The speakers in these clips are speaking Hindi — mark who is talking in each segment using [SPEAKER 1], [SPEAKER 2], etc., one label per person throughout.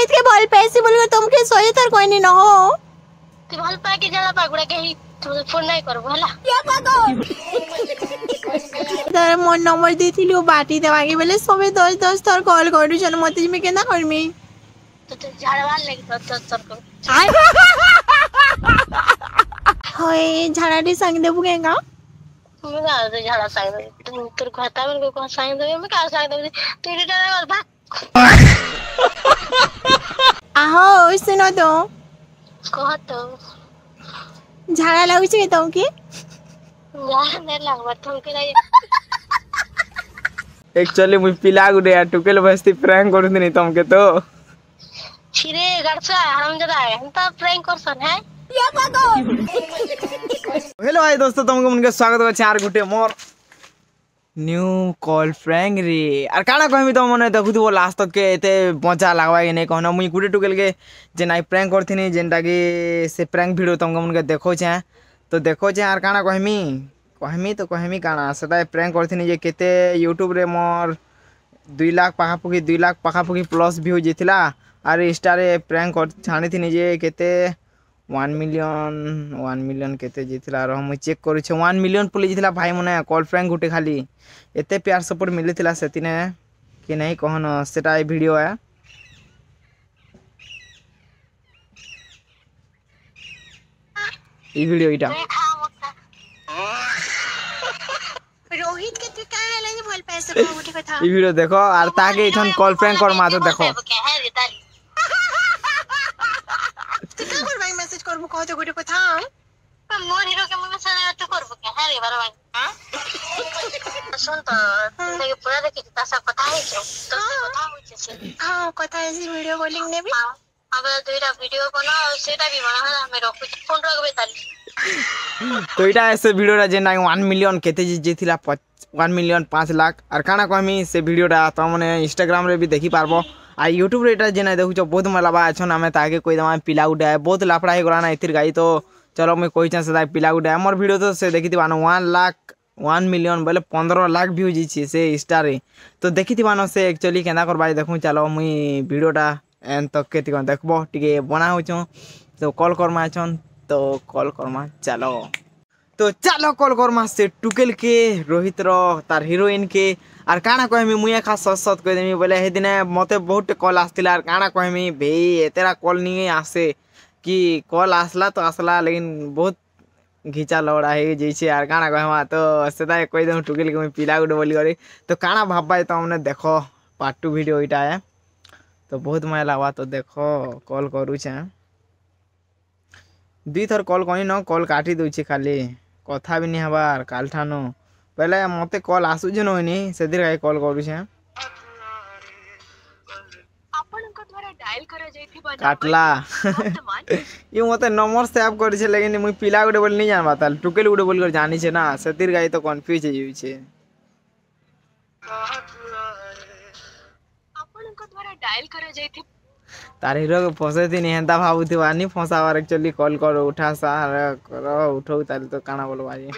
[SPEAKER 1] रोहित के भल पैसे बोल तुमके 100 थर कहनी न हो
[SPEAKER 2] तू भल पा के जाला पागुड़ा के फोन नहीं करबो हला
[SPEAKER 1] तार मोर नंबर देथिलु बाटी देवागे बेले सबे 10 थर कॉल करू छन मते में केना करमी
[SPEAKER 2] तो झाड़वा लेके 10 थर कर
[SPEAKER 1] होय झाड़ाटी संग देबु केगा
[SPEAKER 2] मैं का झाड़ा सांग दे तोर खाता में को सांग दे मैं का सांग दे तू इटा भाग
[SPEAKER 1] आहो सुनो तो
[SPEAKER 2] कह तो
[SPEAKER 1] झाड़ा लागु छै तुमके
[SPEAKER 2] जा ने लागबा तुमके नहीं
[SPEAKER 3] एक्चुअली मुझ पिला गुडे टुकेल बस्ती प्रैंक करथि तुमके तो
[SPEAKER 2] छिरे गड़सा हरामजादा है हम तो प्रैंक करसन है
[SPEAKER 3] हेलो भाई दोस्तों तुमको उनके स्वागत है चार गुटे मोर न्यू कॉल प्रैंक रे और काना कहमी तो मने देखुथबो लास्ट तक के एते मजा लागबा के नहीं कहना मुई गुटे टुकेल के जे नाइ प्रैंक करथिनी जेनटा के से प्रैंक वीडियो तुमको उनके देखो छे तो देखो छे और काना कहमी काना सदा प्रैंक करथिनी जे केते यूट्यूब रे मोर 2 लाख पाखापुकी प्लस व्यू जेथिला और इंस्टा रे प्रैंक कर छानिथिनी जे केते 1 मिलियन केते जीतला और हम चेक करू छे 1 मिलियन पुली जीतला भाई मने कॉल प्रैंक गुटे खाली एते प्यार सपोर्ट मिलिथिला सेतिने कि नहीं कहन सेटा ए वीडियो है ई वीडियो इटा
[SPEAKER 1] रोहित के तू का है लगे भल पैसे को गुटे कथा
[SPEAKER 3] ई वीडियो देखो और ताके इथन कॉल प्रैंक कर मातो देखो
[SPEAKER 1] मैसेज करबो कह तो गुटे कथा
[SPEAKER 2] मोर हीरो के मुंह से तो करबो के है रे बार भाई सुन तो तुमने पूरा देखे तासा कथा है तो कथा होचे से
[SPEAKER 1] हां कथा ऐसी वीडियो कॉलिंग ने भी
[SPEAKER 2] अब दुईटा वीडियो बना सेटा भी बना हमें रखु फोन रखबे ताली
[SPEAKER 3] तो इटा ऐसे वीडियो रा जेना 1 मिलियन केते जीथिला 1 मिलियन 5 लाख और काना कहमी से वीडियो रा त मने इंस्टाग्राम रे भी देखि पारबो आ यूट्यूब रे एटा जेना देखु छ बहुत मलाबा अछन हमें ताके कोई दमा पिला गुडा है बहुत लाफड़ा हे गराना इतिर गाई तो चलो मैं कोई चांस सदा पिला गुडा हमर वीडियो तो से देखि दिबानो 1 मिलियन बोले 15 लाख व्यू जी छी से इंस्टा रे तो देखि दिबानो से एक्चुअली केना करबा देखु चलो मुई वीडियोटा एन तक केति कोन देखबो टिके बना होचो तो कॉल करमा छन तो कॉल करमा चलो कॉल करमा से टुकेल के रोहित रो तार हीरोइन के और काना कहमी मुई खा सत कह देमी बोले हे दिन मते बहुत कॉल आसतिला और काना कहमी भाई एतेरा कॉल नहीं आसे कि कॉल आसला तो आसला लेकिन बहुत घिचा लौड़ा है जैसे यार काना कहमा तो सदा कह दे टुकेल के मुई पिला गुड बोली करे तो काना भाबा तो हमने देखो पार्ट 2 वीडियो इटा है तो बहुत मजा लागवा तो देखो कॉल करू छे 2 थर कॉल कहीं न कॉल काटी दउ छे खाली कथा भी नहीं हबार काल ठानो पहले मते कॉल आसु जे नोनी सेदिर गाय कॉल करू छे
[SPEAKER 2] अपन को द्वारा डायल करे जैथि बना
[SPEAKER 3] काटला ये मते नंबर सेव कर छे लेकिन मुई पिला गुडे बोल नहीं जान बाताल टुकेल गुडे बोल कर जानी छे ना सेदिर गाय तो कंफ्यूज हे छे
[SPEAKER 2] अपन को द्वारा डायल करे जैथि
[SPEAKER 3] तार हीरो के फसे थी नहीं हेंता भाबुथि वानी फसावार एक्चुअली कॉल करो उठा सा करो उठो ताली तो काना बोलबा ये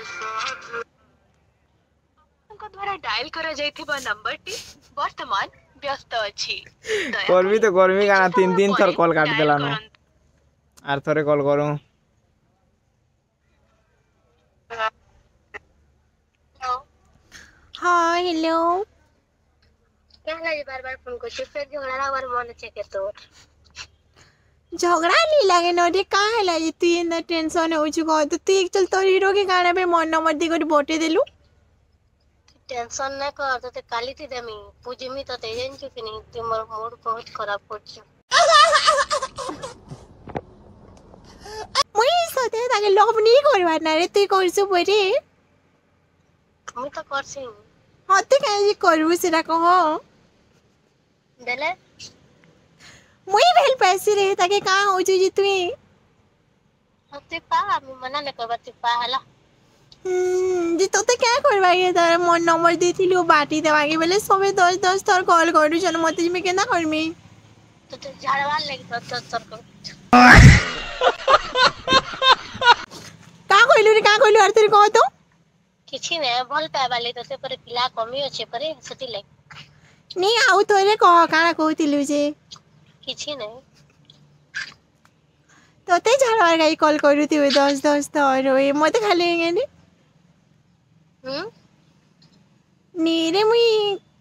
[SPEAKER 2] को द्वारा डायल करे जैथिबा नंबर टी वर्तमान व्यस्त अछि
[SPEAKER 3] करबी तो गर्मी काना 3 थर कॉल काट देला नो आर थरे कॉल करू
[SPEAKER 1] हां हेलो
[SPEAKER 2] कहला जे बार-बार फोन को फिर झगड़ा लागबार मन छे के तोर
[SPEAKER 1] झगड़ा नहीं लगे नोटे का है लगे तू इतना टेंशन हो चुका तो तू एक चल तो हीरो के गाना पे मन नंबर दी को बोटे देलू
[SPEAKER 2] टेंशन न कर तो काली थी देमी पूजमी तो तेजन चुकी नहीं तुमर मूड बहुत खराब कर छ
[SPEAKER 1] मुई सोते ताके लव नहीं करवा ना रे तू करसु परे
[SPEAKER 2] हम तो करसी
[SPEAKER 1] हां तो काहे करबू सेरा कहो
[SPEAKER 2] देले
[SPEAKER 1] मुई भेल पैसे रे ताके का हो जी तू
[SPEAKER 2] हते पा हम मना न करबा तू पा हला
[SPEAKER 1] जी तो क्या करबा ये तार मोर नंबर देथिलु बाटी देवागे बेले सबे 10 थर कॉल करू छन मते में केना करमी
[SPEAKER 2] तो झाड़वा लेके 10 थर कर
[SPEAKER 1] का कहलु आर तेरे कह तो
[SPEAKER 2] किछि ने भल पाबाले तो से पर पिला कमी अछि परे सती ले
[SPEAKER 1] नहीं आउ तोरे कह काना कहतिलु जे
[SPEAKER 2] किसी नहीं
[SPEAKER 1] तोते झाड़वार गाई कॉल करूथिबे 10 थर ओए मते खाली हेंगेनी नीरे मुई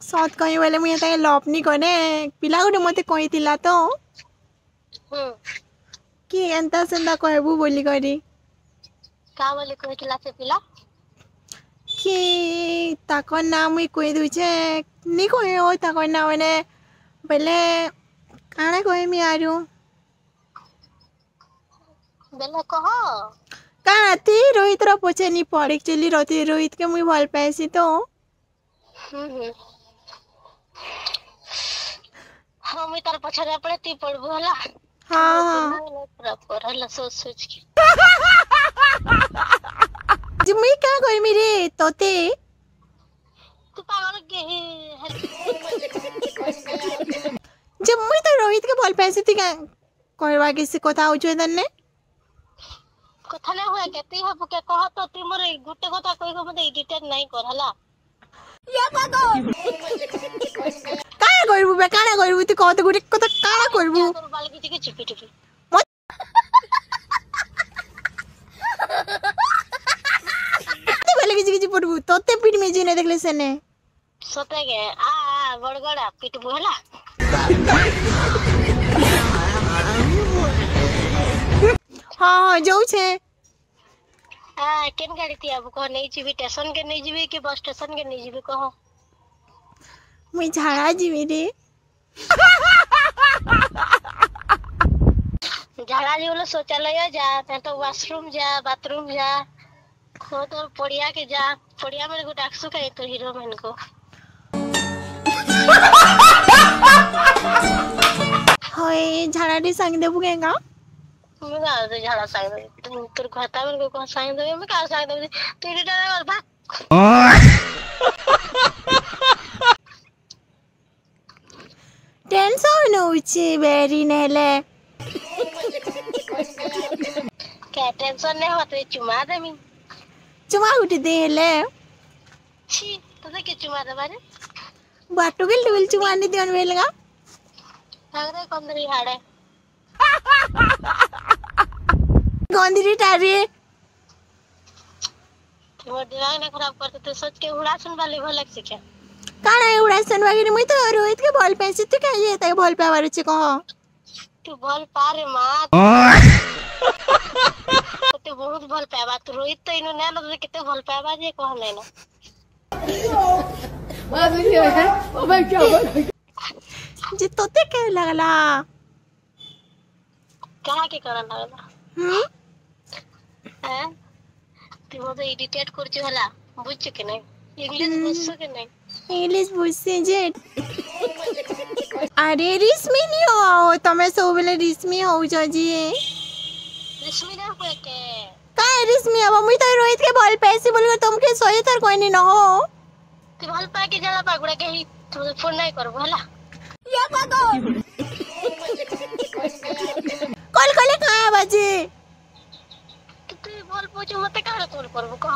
[SPEAKER 1] सत कहि बोले मुई ताके लपनी करे पिला गुटे मते कहितिला तो कि एंता सेंता कहबू बोली करी
[SPEAKER 2] का बोले कहतिला से पिला
[SPEAKER 1] कि ताकर नाम मुई कहि दुचे नी कहे हो ताकर नाम माने बेले काणे कहमी आरु
[SPEAKER 2] बेले कह
[SPEAKER 1] काना ती रोहित रो पछे नी पड़े चली रती रोहित के मुई भल पाइसी तो
[SPEAKER 2] हाँ मुई तार पछरे पड़े ती पड़बू हला
[SPEAKER 1] हाँ
[SPEAKER 2] प्रॉपर हला सोच के
[SPEAKER 1] जी मुई का कहमी रे तोते
[SPEAKER 2] तू पागल के
[SPEAKER 1] जब मुई तो रोहित के भल पाइसी ती का कहवा किसी कथा होचो तन्ने
[SPEAKER 2] कथा नहीं हुआ केती हबु के कह तो ती मोर गुटे कथा कहि को मते एडिटेड नहीं कर हला
[SPEAKER 1] काना करबू बे काना करबू ती कत गुटे कथा काना करबू
[SPEAKER 2] तोर बाल की चिपी चिपी
[SPEAKER 1] ते बोले किसी पड़बू तोते पीठ में जीने देखले सेने
[SPEAKER 2] सते के आ बड़गड़ा पिटबू हला
[SPEAKER 1] हाँ जाऊ छे
[SPEAKER 2] हाँ केन गाड़ी थी अब कह नहीं जीबी स्टेशन के नहीं जीबी कि बस स्टेशन के नहीं जीबी कह
[SPEAKER 1] मुई झाड़ा जीवी रे
[SPEAKER 2] झाड़ा जी बोले शौचालय जा नहीं तो वॉशरूम जा बाथरूम जा खो तो पड़िया के जा पड़िया में गुट आक्सु करे तो हीरो मैन को
[SPEAKER 1] होय झाड़ा रे संग देबू केगा
[SPEAKER 2] मैं का तो झाड़ा साइड तोर खाता में को साइड दे मैं का साइड दे तू एडिटर भाग
[SPEAKER 1] टेंशन होची बेरी नेले
[SPEAKER 2] क्या टेंशन नहीं होते चुमा दे मी
[SPEAKER 1] चुमा उठी देले
[SPEAKER 2] छी तो के चुमा दे बारे
[SPEAKER 1] बाटू गेल डबल चुमा नी देन बेलगा
[SPEAKER 2] भाग रे कंदरी हाड़े
[SPEAKER 1] गंदरी टारे
[SPEAKER 2] वो दिमाग ने खराब करते तो सोच के उड़ा सुन वाली भल लग सिखे
[SPEAKER 1] काना उड़ा सनवागिनी मुई तो रोहित के भल पैसे तू का ये ताके भल पावर छ कह
[SPEAKER 2] तू भल पारे मां तो बहुत भल पाबा तू रोहित तो इनो ना न किते भल पाबा जे कह लेना
[SPEAKER 1] जे तोते के लगला
[SPEAKER 2] कहा के करन लगला हैं तू तो एडिटेड कर छ हला बुझ के नहीं इंग्लिश बुझ के नहीं
[SPEAKER 1] इंग्लिश बुझसे जे अरे रिस्मी नहीं हो तमे सब बेले रिस्मी हो जो जी
[SPEAKER 2] रिस्मी ना हो के
[SPEAKER 1] का रिस्मी अब मुई तो रोहित के भल पैसे बोल के तुमके सोए तर कोई नहीं न हो
[SPEAKER 2] तू भल पा के जला पागुड़ा के ही तू फोन नहीं करबो हला
[SPEAKER 1] ये बातो कॉल कले कहां बाजे
[SPEAKER 2] तू भल पूछो मते काहे कॉल करबो कह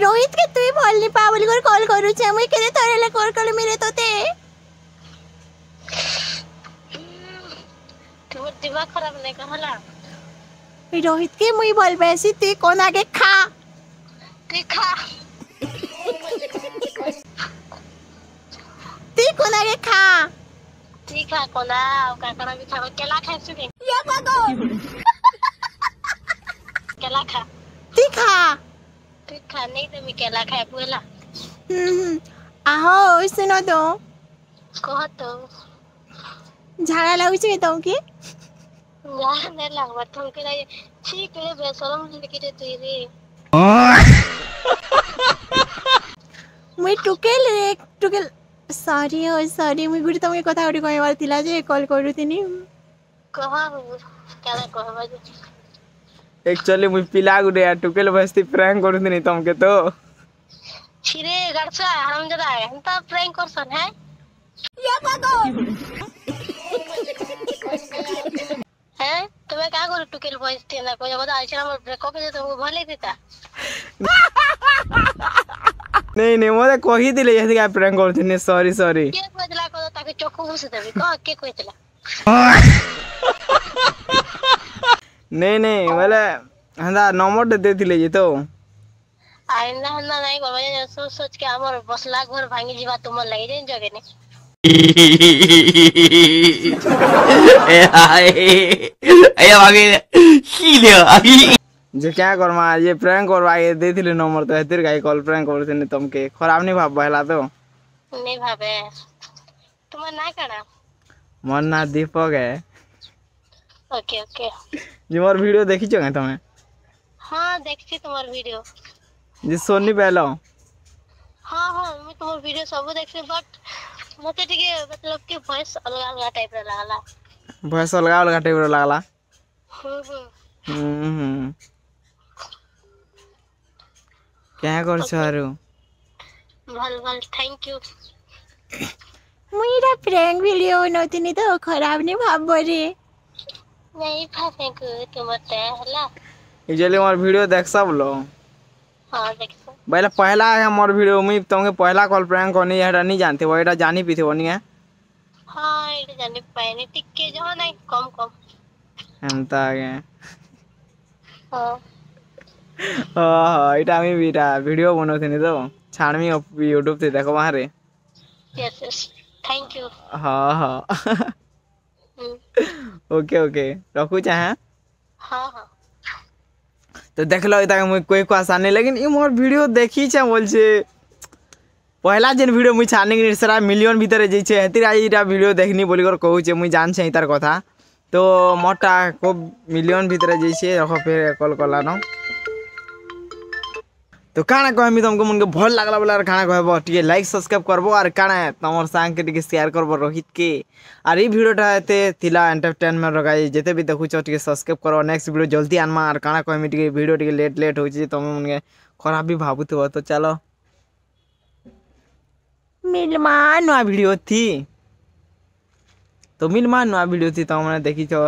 [SPEAKER 1] रोहित के तू भल नहीं पा बोल कर कॉल करू छे मुई केरे तोरे ले कॉल कर मेरे तोते
[SPEAKER 2] तू दिमाग खराब नहीं कर हला
[SPEAKER 1] रोहित के मुई भल पैसे तू कोन आगे खा
[SPEAKER 2] तू खा
[SPEAKER 1] तू कोन आगे खा
[SPEAKER 2] ठीक है कोना का करा भी खा केला खा सुके
[SPEAKER 1] ये बातो
[SPEAKER 2] केला खा
[SPEAKER 1] तू खा
[SPEAKER 2] तू खा नहीं तो मैं केला खा बुला
[SPEAKER 1] आहो सुनो तो
[SPEAKER 2] कह तो
[SPEAKER 1] झाड़ा लागुछ के तो की
[SPEAKER 2] यार नहीं लगवा तुम के लिए ठीक है बेशरम लड़की रे तू रे
[SPEAKER 1] मुई टुकेल सॉरी ओ सॉरी मुई गुडी तमे कथा गुडी कहवार थिला जे कॉल करूथिनी
[SPEAKER 2] कहा केला कहबा जे
[SPEAKER 3] एक्चुअली मुई पिला गुडे या टुकेल बस्ती प्रैंक करूथनी तुमके तो
[SPEAKER 2] छिरे गड़सा हरामजादा हमता प्रैंक करसन है
[SPEAKER 1] ये बातो
[SPEAKER 2] हैं तुम्हें क्या करू टुकेल बस्ती ना कोई बता आइछरा मोर ब्रेकअप जे तुमको भले देता
[SPEAKER 3] नहीं नहीं मोते कहि दिले यदि का प्रैंक करथनी सॉरी
[SPEAKER 2] के बदला को तक ତାକୁ ଚକୁ ଘୁଷି ଦେବି କହ କିଏ କହିଥିଲା
[SPEAKER 3] नहीं नहीं बोले हंदा नंबर दे देथिले जे तो
[SPEAKER 2] आइंदा हन्ना नहीं करबा जे सोच सोच के हमर बसला घर भांगी जीवा तुमर लागि जे जगे ने
[SPEAKER 3] जे क्या करमा ये प्रैंक करवा ये देथिले नंबर तो हेतिर गाई कॉल प्रैंक करथिने तुमके खराब नहीं भाब बहला तो
[SPEAKER 2] नहीं भाबे तुमर ना काना
[SPEAKER 3] मोर ना दीपक है
[SPEAKER 2] ओके ओके
[SPEAKER 3] जे मोर वीडियो देखी छो तमे
[SPEAKER 2] हां देखछि तुमर वीडियो
[SPEAKER 3] जे सोनी पहलो
[SPEAKER 2] हां हां मैं तुमर वीडियो सब देखछि बट मते टिके मतलब कि वॉइस अलग अलग टाइप रे लागला
[SPEAKER 3] भैंस अलगा अलगा टाइप रो लागला
[SPEAKER 2] हम्म
[SPEAKER 3] क्या कर छारू
[SPEAKER 2] भल भल थैंक यू
[SPEAKER 1] मुईरा प्रैंक वीडियो बनौथिनी तो खराब नहीं भाब रे
[SPEAKER 2] नहीं भाबे को तुमते हला
[SPEAKER 3] इजली मोर वीडियो देख सब लो
[SPEAKER 2] हां देखছো
[SPEAKER 3] पहले पहला है मोर वीडियो में तुमके पहला कॉल प्रैंक करनी है नहीं जानते वो एटा जानी पीथे बनी है
[SPEAKER 2] हां एटा जानि पाइने टिके जहो नहीं कम कम
[SPEAKER 3] एंता आगे
[SPEAKER 2] हां
[SPEAKER 3] हां एटा আমি বিটা ভিডিও বনছিনি তো ছাড়মি ইউটিউব তে দেখো বাহারে
[SPEAKER 2] यस यस थैंक यू
[SPEAKER 3] हां हां ओके ओके रखू चाहे
[SPEAKER 2] हां हां
[SPEAKER 3] तो देख लो इता मुई कोई को आसान नहीं लेकिन ई मोर वीडियो देखी छे बोल छे पहला जेन वीडियो मुई छाने के सारा मिलियन भीतर जे छे हेतिर आज इटा वीडियो देखनी बोली कर कहू छे मुई जान छे इतार कथा तो मोटा को मिलियन भीतर जे छे रखो फिर कॉल कला न तो काना कहमी तुमको मन के भल लागला बोला खाना कहबो टिके लाइक सब्सक्राइब करबो और काना तमर संग के टिके शेयर करबो रोहित के और ई वीडियोटा एते थिला एंटरटेनमेंट रगाई जेते भी देखु छ टिके सब्सक्राइब करो नेक्स्ट वीडियो जल्दी आनमा और काना कहमी टिके वीडियो टिके लेट हो छी तुम मन के खराब भी भाबुथबो तो चलो मिलमा नवा वीडियो थी तो मिलमा नवा वीडियो थी तो हमने देखी छ